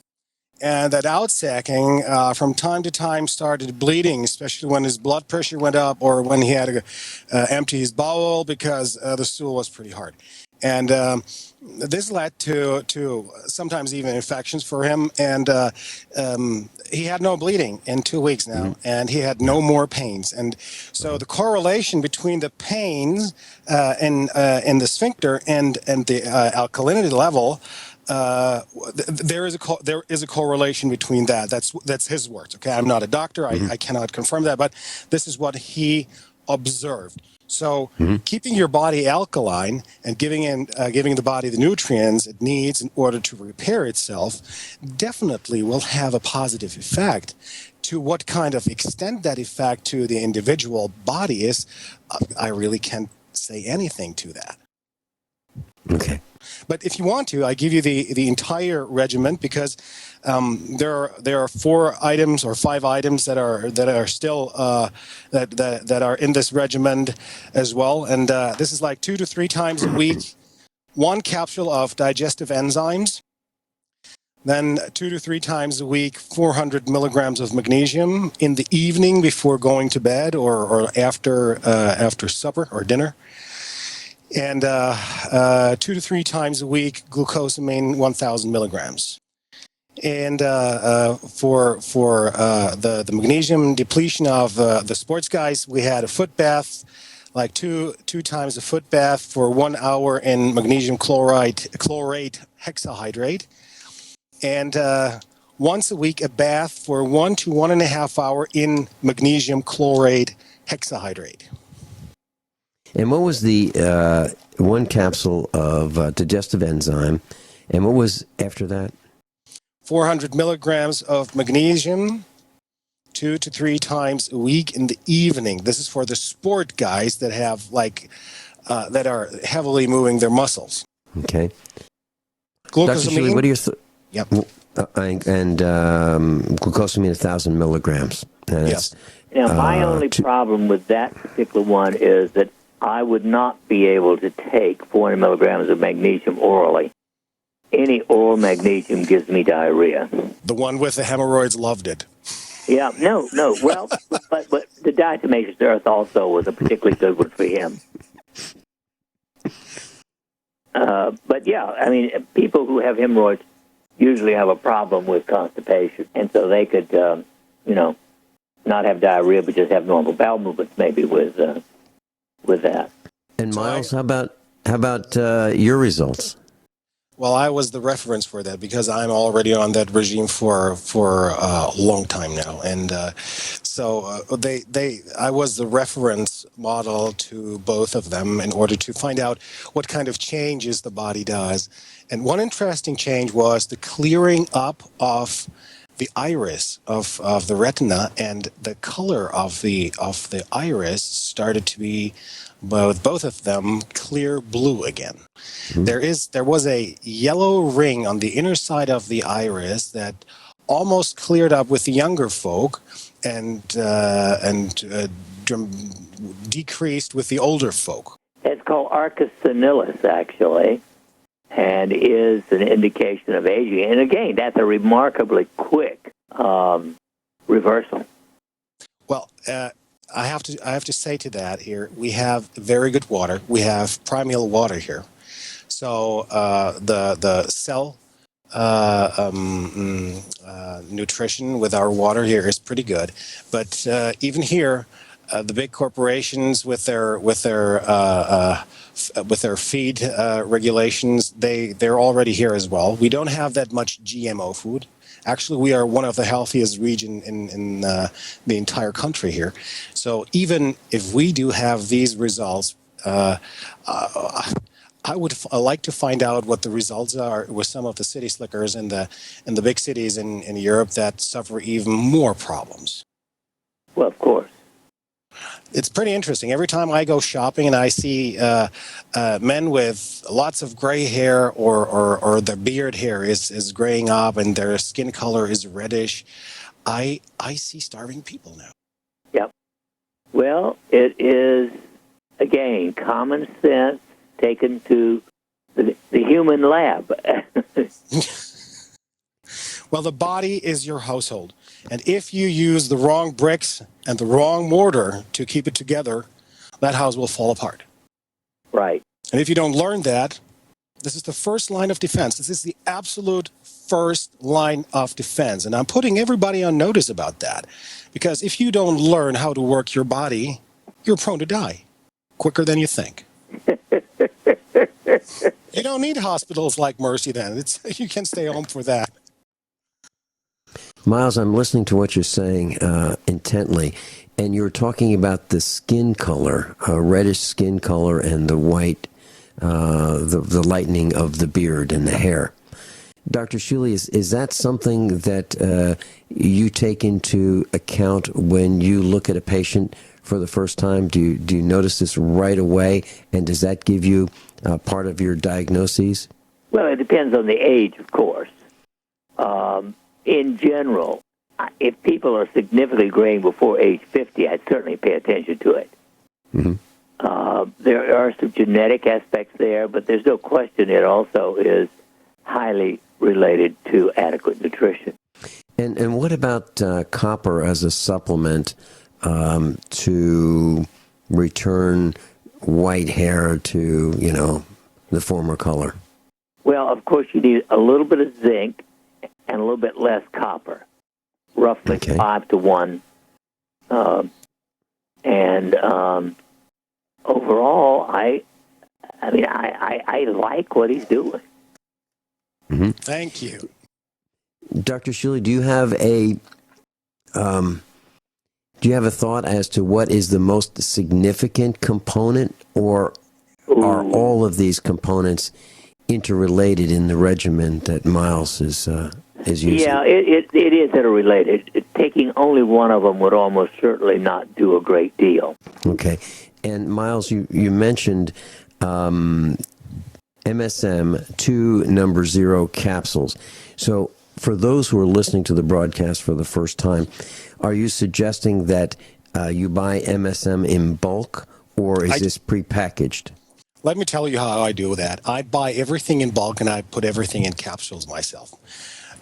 And that outsacking from time to time started bleeding, especially when his blood pressure went up or when he had to empty his bowel because the stool was pretty hard. And this led to sometimes even infections for him. And he had no bleeding in 2 weeks now, and he had no more pains. And so the correlation between the pains in the sphincter and the alkalinity level, there is a correlation between that. That's his words. Okay, I'm not a doctor. I cannot confirm that, but this is what he observed. So keeping your body alkaline and giving the body the nutrients it needs in order to repair itself definitely will have a positive effect. To what kind of extent that effect to the individual body is, I really can't say anything to that. Okay. But if you want to, I give you the entire regimen because there are 4 items or 5 items that are still that are in this regimen as well, and this is like 2 to 3 times a week, 1 capsule of digestive enzymes, then 2 to 3 times a week, 400 milligrams of magnesium in the evening before going to bed or after supper or dinner. And 2 to 3 times a week, glucosamine 1,000 milligrams. And for the magnesium depletion of the sports guys, we had a foot bath, like two times a foot bath for 1 hour in magnesium chlorate hexahydrate, and once a week a bath for 1 to 1.5 hour in magnesium chlorate hexahydrate. And what was the 1 capsule of digestive enzyme, and what was after that? 400 milligrams of magnesium 2 to 3 times a week in the evening. This is for the sport guys that have that are heavily moving their muscles. Okay. Glucosamine. Dr. Shealy, what are your Yep. And glucosamine 1,000 milligrams. Yes. Now, my only problem with that particular one is that I would not be able to take 400 milligrams of magnesium orally. Any oral magnesium gives me diarrhea. The one with the hemorrhoids loved it. Yeah, no. Well, but the diatomaceous earth also was a particularly good one for him. But yeah, I mean, people who have hemorrhoids usually have a problem with constipation, and so they could, not have diarrhea, but just have normal bowel movements, maybe with that. And Miles, how about your results? Well, I was the reference for that because I'm already on that regime for a long time now, and so I was the reference model to both of them in order to find out what kind of changes the body does. And one interesting change was the clearing up of the iris of the retina, and the color of the iris started to be, with both of them, clear blue again. Mm-hmm. There was a yellow ring on the inner side of the iris that almost cleared up with the younger folk and decreased with the older folk. It's called arcus senilis, actually, and is an indication of aging. And again, that's a remarkably quick reversal. Well, I have to say to that here, we have very good water. We have primeval water here. So the cell nutrition with our water here is pretty good. But even here, the big corporations with their feed regulations, they're already here as well. We don't have that much GMO food. Actually, we are one of the healthiest region in the entire country here. So even if we do have these results, I would like to find out what the results are with some of the city slickers in the big cities in Europe that suffer even more problems. Well, of course. It's pretty interesting. Every time I go shopping and I see men with lots of gray hair or their beard hair is graying up and their skin color is reddish, I see starving people now. Yep. Well, it is, again, common sense taken to the human lab. Well, the body is your household. And if you use the wrong bricks and the wrong mortar to keep it together, that house will fall apart. Right. And if you don't learn that, this is the first line of defense. This is the absolute first line of defense. And I'm putting everybody on notice about that. Because if you don't learn how to work your body, you're prone to die quicker than you think. You don't need hospitals like Mercy then. You can stay home for that. Miles, I'm listening to what you're saying intently, and you're talking about the skin color, reddish skin color, and the white, the lightening of the beard and the hair. Dr. Shealy, is that something that you take into account when you look at a patient for the first time? Do you notice this right away, and does that give you part of your diagnoses? Well, it depends on the age, of course. In general, if people are significantly graying before age 50, I'd certainly pay attention to it. Mm-hmm. There are some genetic aspects there, but there's no question it also is highly related to adequate nutrition. And what about copper as a supplement to return white hair to, the former color? Well, of course, you need a little bit of zinc and a little bit less copper, roughly 5 to 1. Overall, I like what he's doing. Mm-hmm. Thank you. Dr. Shealy, do you have a thought as to what is the most significant component, or are all of these components interrelated in the regimen that Miles is using? Yeah, it is interrelated. Taking only one of them would almost certainly not do a great deal. Okay. And Miles, you mentioned MSM 2 0 capsules. So for those who are listening to the broadcast for the first time, are you suggesting that you buy MSM in bulk, or is this prepackaged? Let me tell you how I do that. I buy everything in bulk and I put everything in capsules myself.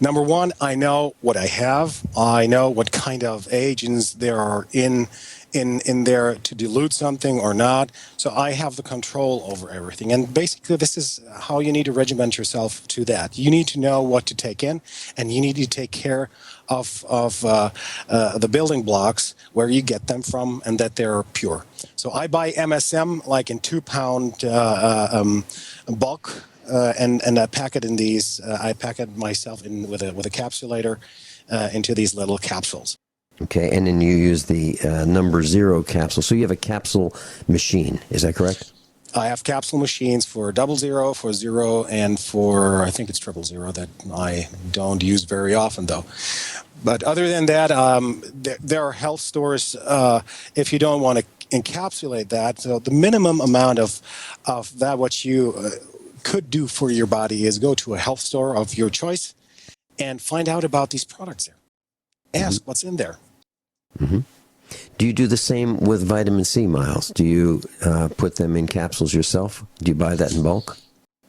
Number one, I know what I have. I know what kind of agents there are in there to dilute something or not. So I have the control over everything. And basically, this is how you need to regiment yourself to that. You need to know what to take in, and you need to take care of the building blocks, where you get them from, and that they're pure. So I buy MSM like in 2-pound bulk. And I pack it in these. I pack it myself in with a capsulator into these little capsules. Okay, and then you use the 0 capsule. So you have a capsule machine. Is that correct? I have capsule machines for 00, for 0, and for, I think it's 000 that I don't use very often, though. But other than that, there are health stores if you don't want to encapsulate that. So the minimum amount of that what you could do for your body is go to a health store of your choice and find out about these products there. Ask what's in there. Mm-hmm. Do you do the same with vitamin C, Miles? Do you put them in capsules yourself? Do you buy that in bulk?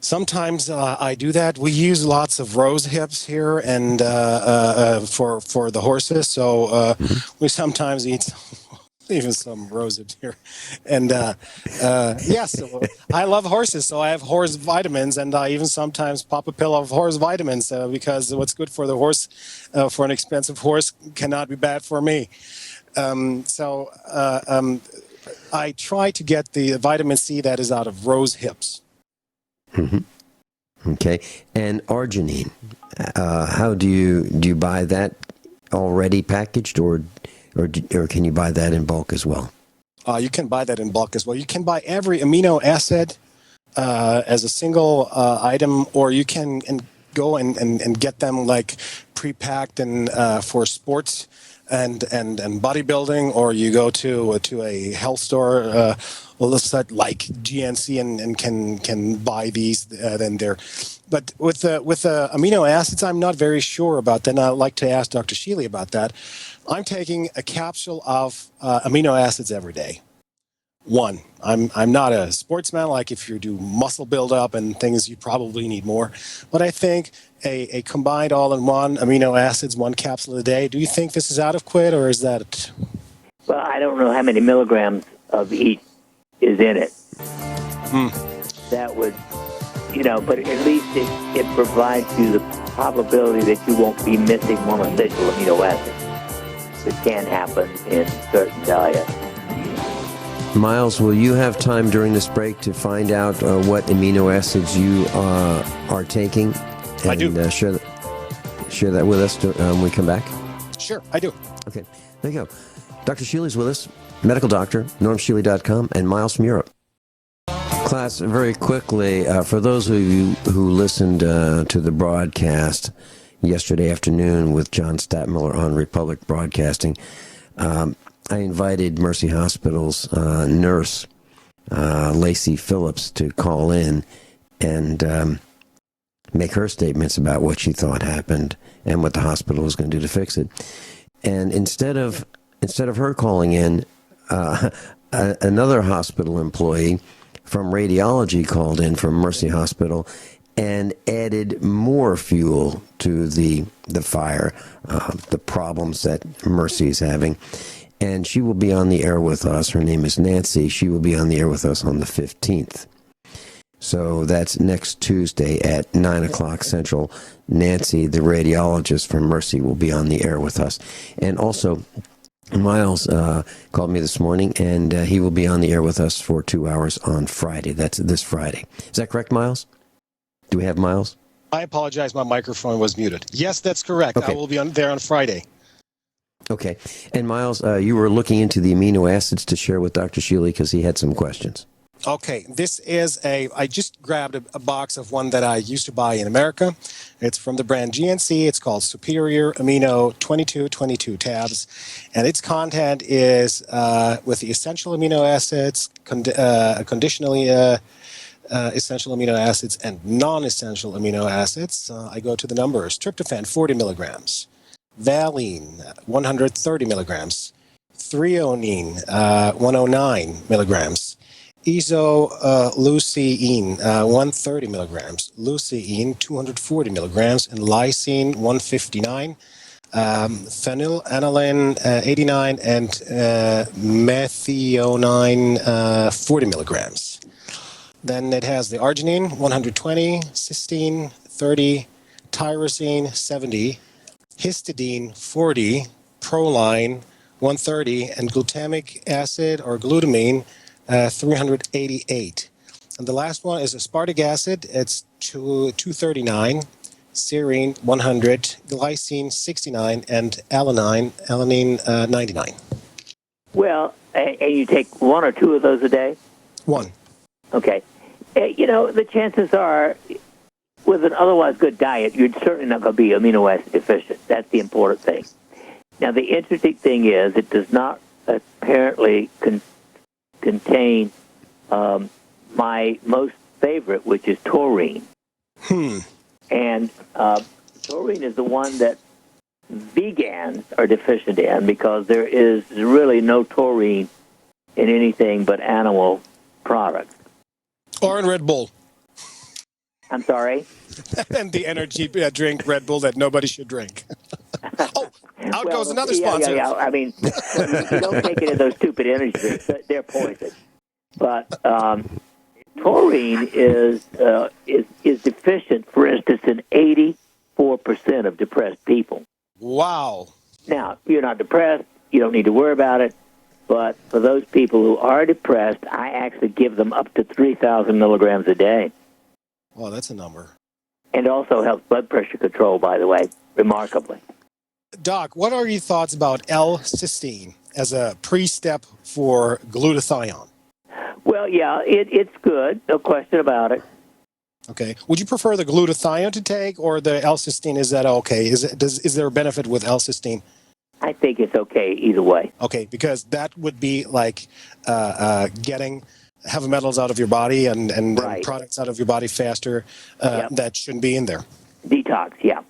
Sometimes I do that. We use lots of rose hips here and for the horses, so we sometimes eat even some rose hips here. And yes, I love horses, so I have horse vitamins, and I even sometimes pop a pill of horse vitamins because what's good for the horse, for an expensive horse, cannot be bad for me. I try to get the vitamin C that is out of rose hips. Mm-hmm. Okay, and arginine. How do you buy that already packaged, or can you buy that in bulk as well? You can buy that in bulk as well. You can buy every amino acid as a single item, or you can go and get them like pre-packed and for sports and bodybuilding, or you go to a health store, like GNC, and can buy these then there. But with amino acids, I'm not very sure about that. And I'd like to ask Dr. Shealy about that. I'm taking a capsule of amino acids every day. One, I'm not a sportsman. Like if you do muscle buildup and things, you probably need more. But I think a combined all-in-one amino acids, one capsule a day. Do you think this is adequate, or is that? Well, I don't know how many milligrams of each is in it. That would, but at least it provides you the probability that you won't be missing one essential amino acid. It can happen in certain diets. Miles, will you have time during this break to find out what amino acids you are taking? And, I do. Share that with us when we come back? Sure, I do. Okay, there you go. Dr. Shealy's with us, medical doctor, normshealy.com, and Miles from Europe. Class, very quickly, for those of you who listened to the broadcast yesterday afternoon with John Statmiller on Republic Broadcasting, I invited Mercy Hospital's nurse, Lacey Phillips, to call in and make her statements about what she thought happened and what the hospital was going to do to fix it. And instead of her calling in, another hospital employee from radiology called in from Mercy Hospital and added more fuel to the fire, the problems that Mercy is having. And she will be on the air with us. Her name is Nancy. She will be on the air with us on the 15th. So that's next Tuesday at 9 o'clock Central. Nancy, the radiologist from Mercy, will be on the air with us. And also, Miles called me this morning, and he will be on the air with us for 2 hours on Friday. That's this Friday. Is that correct, Miles? Do we have Miles? I apologize. My microphone was muted. Yes, that's correct. Okay. I will be there on Friday. Okay. And Miles, you were looking into the amino acids to share with Dr. Shealy because he had some questions. Okay, this is I just grabbed a box of one that I used to buy in America. It's from the brand GNC. It's called Superior Amino 2222 tabs. And its content is with the essential amino acids, conditionally essential amino acids, and non-essential amino acids. I go to the numbers. Tryptophan, 40 milligrams. Valine, 130 milligrams. Threonine, 109 milligrams. Isoleucine, 130 milligrams. Leucine, 240 milligrams. And lysine, 159. Phenylalanine, 89. And methionine, 40 milligrams. Then it has the arginine, 120. Cysteine, 30. Tyrosine, 70. Histidine, 40. Proline, 130. And glutamic acid or glutamine, 388. And the last one is aspartic acid. It's 239. Serine, 100. Glycine, 69. And alanine 99. Well, and you take one or two of those a day? One. Okay. The chances are, with an otherwise good diet, you're certainly not going to be amino acid deficient. That's the important thing. Now, the interesting thing is it does not apparently contain my most favorite, which is taurine. And taurine is the one that vegans are deficient in because there is really no taurine in anything but animal products. Or in Red Bull. I'm sorry? And the energy drink Red Bull that nobody should drink. Out goes another sponsor. Yeah. I mean, you don't take it in those stupid energy drinks. They're poison. But taurine is deficient, for instance, in 84% of depressed people. Wow. Now, you're not depressed. You don't need to worry about it. But for those people who are depressed, I actually give them up to 3,000 milligrams a day. Well, that's a number. And also helps blood pressure control, by the way, remarkably. Doc, what are your thoughts about L-cysteine? as a pre-step for glutathione? Well, yeah, it's good. No question about it. Okay. Would you prefer the glutathione to take or the L-cysteine? Is that okay? Is there a benefit with L-cysteine? I think it's okay either way. Okay, because that would be like getting heavy metals out of your body and Right. products out of your body faster. That shouldn't be in there. Detox, yeah.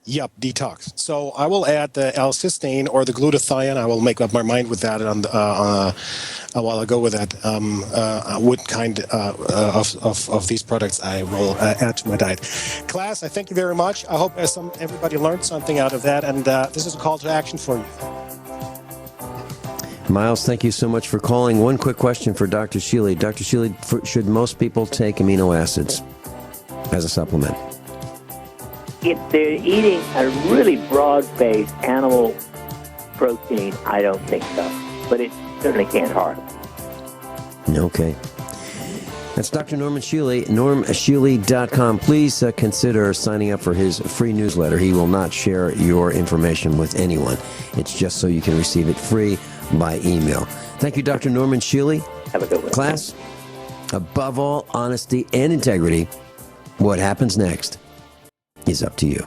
Yep, detox. So I will add the L-cysteine or the glutathione. I will make up my mind with that while I go with that. What kind of these products I will add to my diet. Class, I thank you very much. I hope everybody learned something out of that, and this is a call to action for you. Miles, thank you so much for calling. One quick question for Dr. Shealy. Dr. Shealy, should most people take amino acids as a supplement? If they're eating a really broad-based animal protein, I don't think so. But it certainly can't harm. Okay. That's Dr. Norman Shealy, normshealy.com. Please consider signing up for his free newsletter. He will not share your information with anyone. It's just so you can receive it free by email. Thank you, Dr. Norman Shealy. Have a good one. Class, above all, honesty and integrity. What happens next is up to you.